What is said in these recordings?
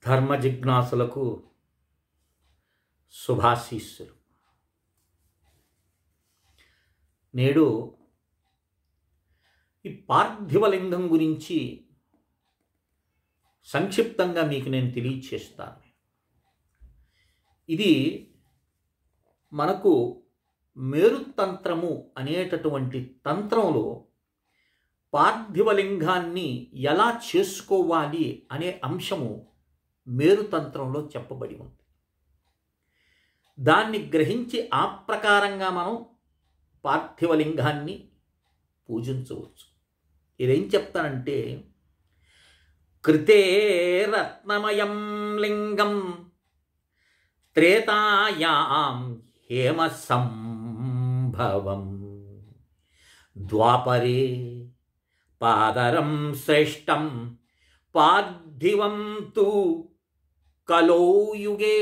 ధర్మ జిజ్ఞాసులకు శుభాశీస్సులు. నేడు ఈ పార్థివలింగం గురించి సంక్షిప్తంగా మీకు నేను తెలియచేస్తాను. ఇది మనకు మేరుతంత్రము అనేటటువంటి తంత్రంలో పార్థివలింగాన్ని ఎలా చేసుకోవాలి అనే అంశము మేరుతంత్రంలో చెప్పబడి ఉంది. దాన్ని గ్రహించి ఆ ప్రకారంగా మనం పార్థివలింగాన్ని పూజించవచ్చు. ఇదేం చెప్తానంటే, కృతే రత్నమయం లింగం త్రేతాయాం హేమ సంభవం ద్వాపరే పాదరం శ్రేష్టం పార్థివం తు కలోయుగే.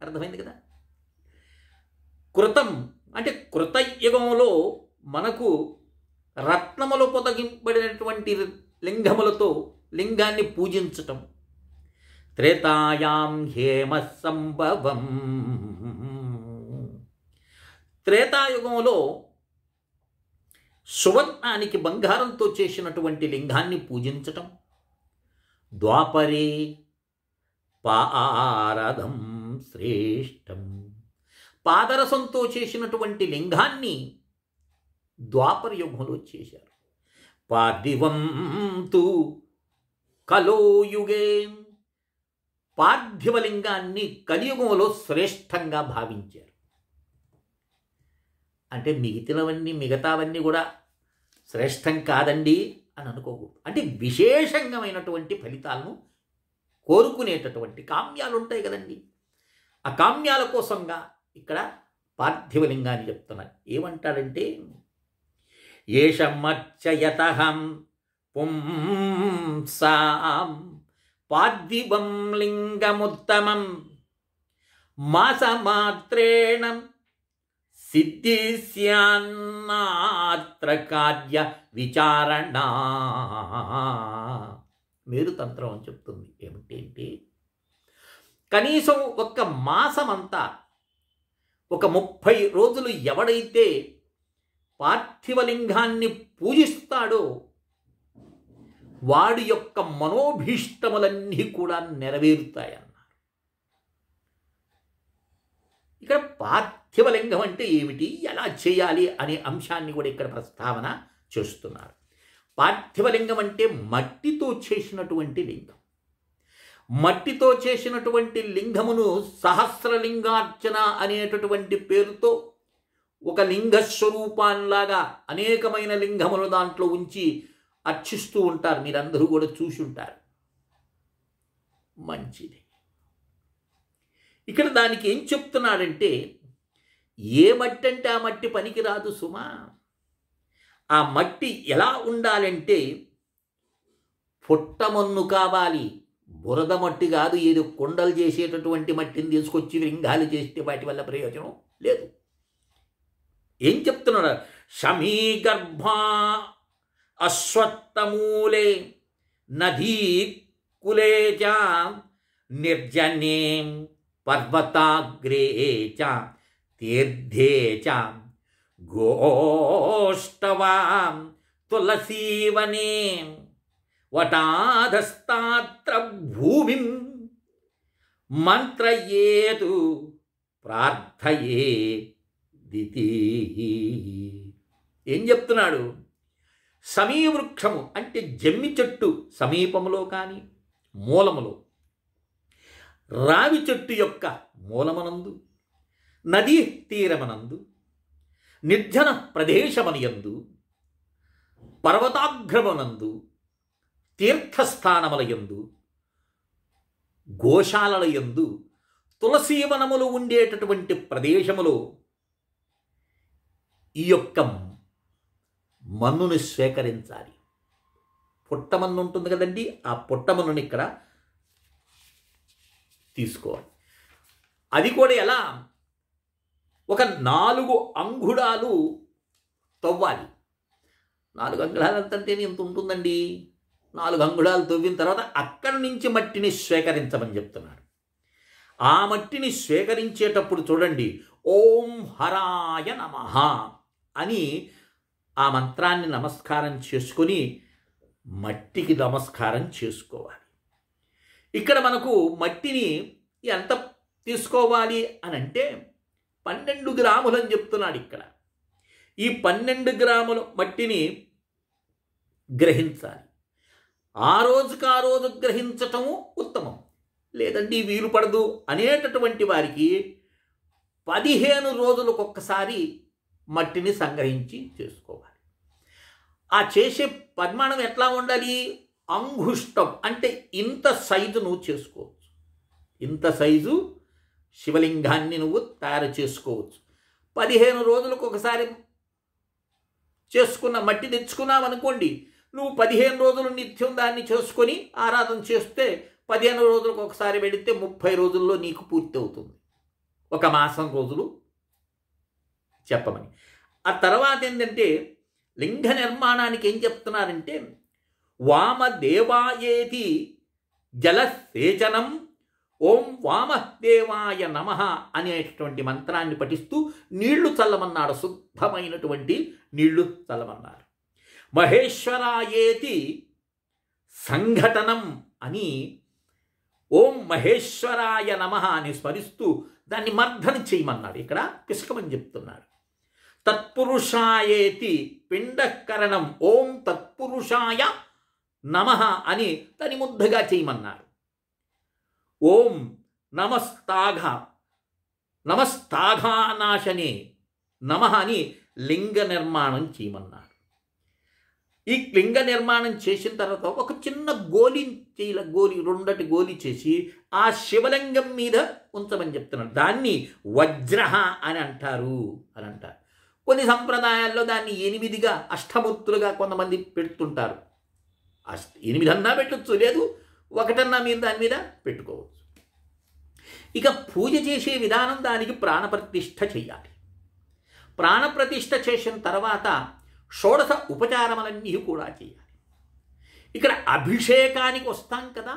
అర్థమైంది కదా? కృతం అంటే కృతయుగంలో మనకు రత్నములు పొదగింపబడినటువంటి లింగములతో లింగాన్ని పూజించటం. త్రేతాయాం హేమ సంభవం, త్రేతాయుగంలో సువర్ణానికి బంగారంతో చేసినటువంటి లింగాన్ని పూజించటం. ద్వాపరే పారదం శ్రేష్టం, పాదరసంతో చేసినటువంటి లింగాన్ని ద్వాపర యుగంలో చేశారు. పార్థివం తు కలోయుగే, పార్థివలింగాన్ని కలియుగంలో శ్రేష్టంగా భావించారు. అంటే మిగతావన్నీ కూడా శ్రేష్టం కాదండి అని అనుకోకూడదు. అంటే విశేషంగమైనటువంటి ఫలితాలను కోరుకునేటటువంటి కామ్యాలు ఉంటాయి కదండి, ఆ కామ్యాల కోసంగా ఇక్కడ పార్థివలింగాన్ని చెప్తున్నారు. ఏమంటాడంటే, ఏషమర్చయతహం పుంసాం పార్థివం లింగముత్తమం మాసమాత్రేణ సిద్ధిస్యాన్నాత్ర కార్య విచారణ. మేరుతంత్రం అని చెప్తుంది ఏమిటంటే, కనీసం ఒక్క మాసమంతా, ఒక 30 రోజులు ఎవడైతే పార్థివలింగాన్ని పూజిస్తాడో వాడి యొక్క మనోభీష్టములన్నీ కూడా నెరవేరుతాయన్నారు. ఇక్కడ పార్థివలింగం అంటే ఏమిటి, ఎలా చేయాలి అనే అంశాన్ని కూడా ఇక్కడ ప్రస్తావన చేస్తున్నారు. పార్థివలింగం అంటే మట్టితో చేసినటువంటి లింగం. మట్టితో చేసినటువంటి లింగమును సహస్రలింగార్చన అనేటటువంటి పేరుతో ఒక లింగ స్వరూపాన్లాగా అనేకమైన లింగములు దాంట్లో ఉంచి అర్చిస్తూ ఉంటారు. మీరందరూ కూడా చూసి ఉంటారు. మంచిది. ఇక్కడ దానికి ఏం చెప్తున్నాడంటే, ఏ మట్టి అంటే ఆ మట్టి పనికిరాదు సుమా. ఆ మట్టి ఎలా ఉండాలంటే పుట్టమన్ను కావాలి, బురద మట్టి కాదు. ఏదో కొండలు చేసేటటువంటి మట్టిని తీసుకొచ్చి లింగాలు చేస్తే వాటి వల్ల ప్రయోజనం లేదు. ఏం చెప్తున్నాడు, సమీగర్భా అశ్వత్థమూలే నదీకులే చ నిర్జనే పర్వతాగ్రే చ తీర్థే చ గోష్టవాం తులసీవనే వటాధస్తాత్ర భూమిం మంత్రయేతు ప్రార్థయే దితి. ఏం చెప్తున్నాడు, సమీవృక్షము అంటే జమ్మి చెట్టు సమీపములో కానీ మూలములో, రావి చెట్టు యొక్క మూలమనందు, నదీ తీరమనందు, నిర్జన ప్రదేశమనియందు, పర్వతాగ్రమనందు, తీర్థస్థానములయందు, గోశాలలయందు, తులసీవనములు ఉండేటటువంటి ప్రదేశములో ఈ యొక్క మన్నుని స్వీకరించాలి. పుట్టమన్ను ఉంటుంది కదండి, ఆ పుట్టమన్నుని ఇక్కడ తీసుకోవాలి. అది కూడా ఎలా, ఒక 4 అంగుళాలు తవ్వాలి. 4 అంగుళాలు అంటే ఎంత ఉంటుందండి, 4 అంగుళాలు తవ్విన తర్వాత అక్కడి నుంచి మట్టిని స్వీకరించమని చెప్తున్నాడు. ఆ మట్టిని స్వీకరించేటప్పుడు చూడండి, ఓం హరాయ నమః అని ఆ మంత్రాన్ని నమస్కారం చేసుకొని మట్టికి నమస్కారం చేసుకోవాలి. ఇక్కడ మనకు మట్టిని ఎంత తీసుకోవాలి అని అంటే 12 గ్రాములు అని చెప్తున్నాడు. ఇక్కడ ఈ 12 గ్రాముల మట్టిని గ్రహించాలి. ఆ రోజుకు ఆ రోజు గ్రహించటము ఉత్తమం. లేదండి వీలు పడదు అనేటటువంటి వారికి 15 రోజులకు ఒక్కసారి మట్టిని సంగ్రహించి చేసుకోవాలి. ఆ చేసే పరిమాణం ఎట్లా ఉండాలి? అంగుష్టం అంటే ఇంత సైజు నువ్వు చేసుకోవచ్చు. ఇంత సైజు శివలింగాన్ని నువ్వు తయారు చేసుకోవచ్చు. 15 రోజులకు ఒకసారి చేసుకున్న మట్టి తెచ్చుకున్నావనుకోండి, నువ్వు 15 రోజులు నిత్యం దాన్ని చేసుకొని ఆరాధన చేస్తే 15 రోజులకు ఒకసారి వెళితే 30 రోజుల్లో నీకు పూర్తి అవుతుంది. 1 మాసం రోజులు చెప్పమని. ఆ తర్వాత ఏంటంటే లింగ నిర్మాణానికి ఏం చెప్తున్నారంటే వామదేవాయేతి జలసేచనం ఓం వామదేవాయ నమః అనేటటువంటి మంత్రాన్ని పఠిస్తూ నీళ్లు చల్లమన్నాడు. శుద్ధమైనటువంటి నీళ్లు చల్లమన్నారు. మహేశ్వరాయేతి సంఘటనం అని ఓం మహేశ్వరాయ నమః అని స్మరిస్తూ దాన్ని మర్దన చేయమన్నాడు. ఇక్కడ పిసకమని చెప్తున్నాడు. తత్పురుషాయేతి పిండకరణం ఓం తత్పురుషాయ నమః అని దాన్ని ముద్దగా చేయమన్నారు. ఓం నమస్తాఘానాశనే నమః అని లింగ నిర్మాణం చేయమన్నారు. ఈ లింగ నిర్మాణం చేసిన తర్వాత ఒక చిన్న గోలి రెండటి గోలి చేసి ఆ శివలింగం మీద ఉంచమని చెప్తున్నాడు. దాన్ని వజ్ర అని అంటారు. కొన్ని సంప్రదాయాల్లో దాన్ని 8గా అష్టమూర్తులుగా కొంతమంది పెడుతుంటారు. 8 అన్నా పెట్టచ్చు, లేదు 1 మీరు దాని మీద పెట్టుకోవచ్చు. ఇక పూజ చేసే విధానం దానికి ప్రాణప్రతిష్ఠ చేయాలి. ప్రాణప్రతిష్ఠ చేసిన తర్వాత షోడశ ఉపచారములన్నీ కూడా చేయాలి. ఇక్కడ అభిషేకానికి వస్తాం కదా,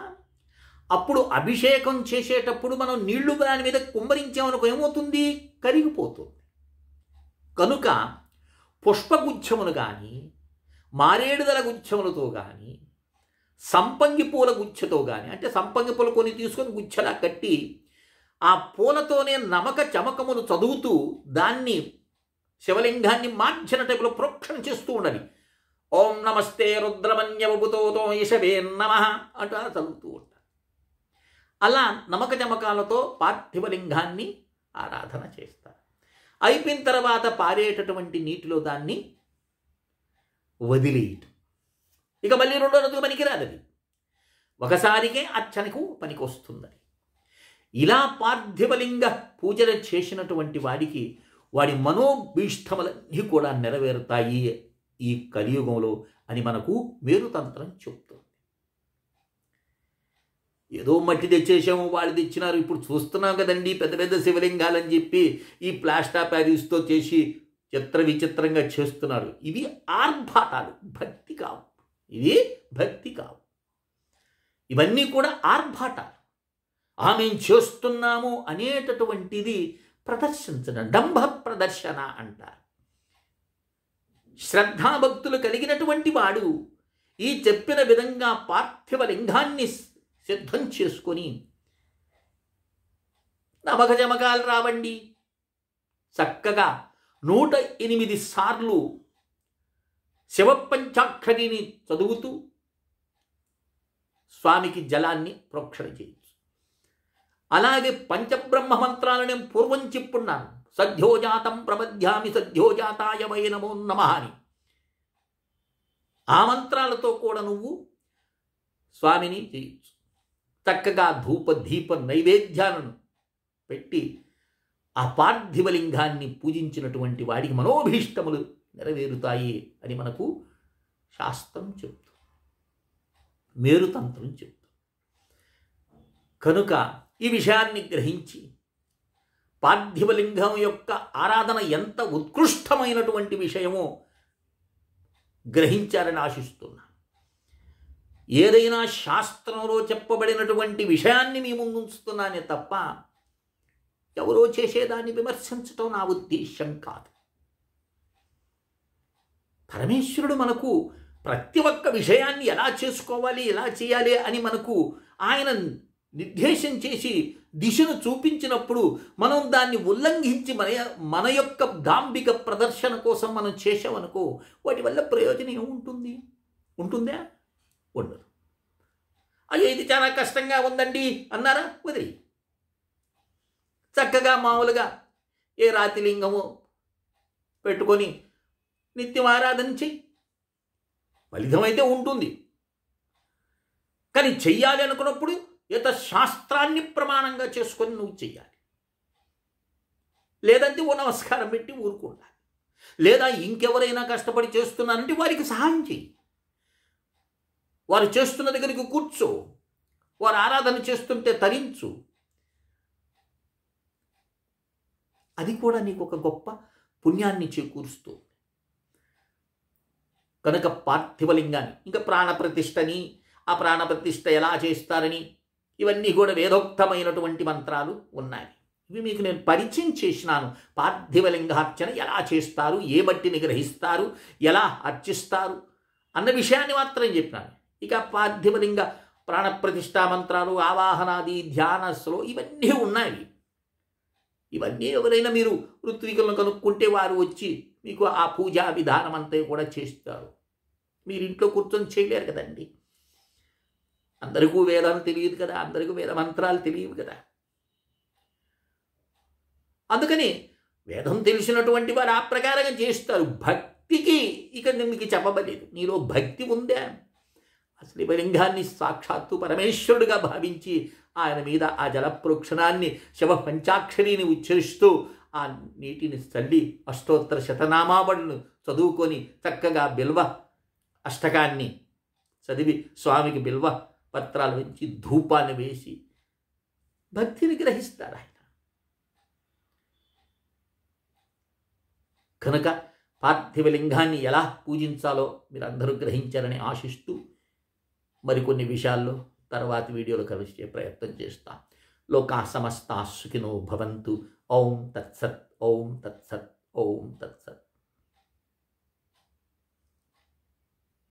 అప్పుడు అభిషేకం చేసేటప్పుడు మనం నీళ్లు దాని మీద కుమ్మరించామనుకో ఏమవుతుంది? కరిగిపోతుంది. కనుక పుష్పగుచ్ఛములు కానీ మారేడుదల గుచ్ఛములతో కానీ సంపంగి పూల గుచ్ఛతో కానీ, అంటే సంపంగి పూల కొన్ని తీసుకొని గుచ్ఛలా కట్టి ఆ పూలతోనే నమక చమకములు చదువుతూ దాన్ని శివలింగాన్ని మార్చిన టైపులో ప్రోక్షణ చేస్తూ ఉండాలి. ఓం నమస్తే రుద్రమన్యవభుతో యశవే నమః అంటూ చదువుతూ ఉంటారు. అలా నమక చమకాలతో పార్థివలింగాన్ని ఆరాధన చేస్తారు. అయిపోయిన తర్వాత పారేటటువంటి నీటిలో దాన్ని వదిలేయటం. ఇక మళ్ళీ 2వ రోజుకు పనికిరాదు. అది ఒకసారికే అర్చనకు పనికి వస్తుంది. ఇలా పార్థివలింగ పూజలు చేసినటువంటి వాడికి వాడి మనోభీష్టములన్నీ కూడా నెరవేరుతాయి ఈ కలియుగంలో అని మనకు మేరుతంత్రం చెప్తుంది. ఏదో మట్టి తెచ్చేసాము, వాళ్ళు తెచ్చినారు, ఇప్పుడు చూస్తున్నాం కదండి పెద్ద పెద్ద శివలింగాలని చెప్పి ఈ ప్లాస్టర్ ప్యారిస్తో చేసి చిత్ర విచిత్రంగా చేస్తున్నారు. ఇవి ఆర్భాటాలు, భక్తి కావు. ఇవన్నీ కూడా ఆర్భాటాలు. మేము చేస్తున్నాము అనేటటువంటిది ప్రదర్శించడం, డంభ ప్రదర్శన అంటారు. శ్రద్ధాభక్తులు కలిగినటువంటి వాడు ఈ చెప్పిన విధంగా పార్థివ లింగాన్ని సిద్ధం చేసుకొని నమక జమకాలు రావండి, చక్కగా 108 సార్లు శివపంచాక్షరిని చదువుతూ స్వామికి జలాన్ని ప్రోక్షణ చేయొచ్చు. అలాగే పంచబ్రహ్మ మంత్రాలను నేను పూర్వం చెప్పున్నాను. సద్యోజాతం ప్రబధ్యామి సద్యోజాతాయ వై నమో నమః అని. ఆ మంత్రాలతో కూడా నువ్వు స్వామిని చేయొచ్చు. చక్కగా ధూప దీప నైవేద్యాలను పెట్టి ఆ పార్థివలింగాన్ని పూజించినటువంటి వాడికి మనోభీష్టములు నెరవేరుతాయి అని మనకు శాస్త్రం చెప్తుంది, మేరుతంత్రం చెప్తుంది. కనుక ఈ విషయాన్ని గ్రహించి పార్థివలింగం యొక్క ఆరాధన ఎంత ఉత్కృష్టమైనటువంటి విషయమో గ్రహించారని ఆశిస్తున్నాను. ఏదైనా శాస్త్రంలో చెప్పబడినటువంటి విషయాన్ని మీ ముందు ఉంచుతున్నానే తప్ప ఎవరో చేసేదాన్ని విమర్శించటం నా ఉద్దేశం కాదు. పరమేశ్వరుడు మనకు ప్రతి ఒక్క విషయాన్ని ఎలా చేసుకోవాలి, ఎలా చేయాలి అని మనకు ఆయన నిర్దేశం చేసి దిశను చూపించినప్పుడు మనం దాన్ని ఉల్లంఘించి మన యొక్క దాంభిక ప్రదర్శన కోసం మనం చేసామనుకో, వాటి వల్ల ప్రయోజనం ఏముంటుంది? ఉంటుందా? ఉండదు. అయ్యో ఇది చాలా కష్టంగా ఉందండి అన్నారా, వదిలి చక్కగా మామూలుగా ఏ రాతిలింగము పెట్టుకొని నిత్యం ఆరాధన చెయ్యి, ఫలితమైతే ఉంటుంది. కానీ చెయ్యాలి అనుకున్నప్పుడు శాస్త్రాన్ని ప్రమాణంగా చేసుకొని నువ్వు చెయ్యాలి. లేదంటే ఓ నమస్కారం పెట్టి ఊరుకుండాలి. లేదా ఇంకెవరైనా కష్టపడి చేస్తున్నారంటే వారికి సహాయం చెయ్యి. వారు చేస్తున్న దగ్గరికి కూర్చో, వారు ఆరాధన చేస్తుంటే తరించు. అది కూడా నీకు ఒక గొప్ప పుణ్యాన్ని చేకూరుస్తుంది. కనుక పార్థివలింగాన్ని, ఇంకా ప్రాణప్రతిష్టని, ఆ ప్రాణప్రతిష్ఠ ఎలా చేస్తారని ఇవన్నీ కూడా వేదోక్తమైనటువంటి మంత్రాలు ఉన్నాయి. ఇవి మీకు నేను పరిచయం చేసినాను. పార్థివలింగార్చన ఎలా చేస్తారు, ఏ మట్టిని గ్రహిస్తారు, ఎలా అర్చిస్తారు అన్న విషయాన్ని మాత్రం చెప్పినాను. ఇక పార్థివలింగ ప్రాణప్రతిష్ఠా మంత్రాలు, ఆవాహనాది, ధ్యానస్లో ఇవన్నీ ఉన్నాయి. ఇవన్నీ ఎవరైనా మీరు ఋత్వికులను కనుక్కుంటే వారు వచ్చి మీకు ఆ పూజా విధానం అంతా కూడా చేస్తారు. మీరు ఇంట్లో కూర్చొని చేయలేరు కదండి. అందరికీ వేదాలు తెలియదు కదా, అందరికీ వేద మంత్రాలు తెలియవు కదా. అందుకని వేదం తెలిసినటువంటి వారు ఆ ప్రకారంగా చేస్తారు. భక్తికి ఇక మీకు చెప్పబలేదు. నీలో భక్తి ఉందా? అసలు శివలింగాన్ని సాక్షాత్తు పరమేశ్వరుడుగా భావించి ఆయన మీద ఆ జలప్రోక్షణాన్ని, శివ పంచాక్షరిని ఉచ్చరిస్తూ ఆ నీటిని చల్లి అష్టోత్తర శతనామావళులను చదువుకొని చక్కగా బిల్వ అష్టకాన్ని చదివి స్వామికి బిల్వ పత్రాలు వేసి ధూపాన్ని వేసి భక్తిని గ్రహిస్తారు ఆయన. కనుక పార్థివలింగాన్ని ఎలా పూజించాలో మీరు అందరూ గ్రహించారని ఆశిస్తూ మరికొన్ని విషయాల్లో తర్వాతి వీడియోలో కలిసే ప్రయత్నం చేస్తాం. లోకా సమస్తా సుఖినో భవంతు. ఓం తత్సత్, ఓం తత్సత్, ఓం తత్సత్.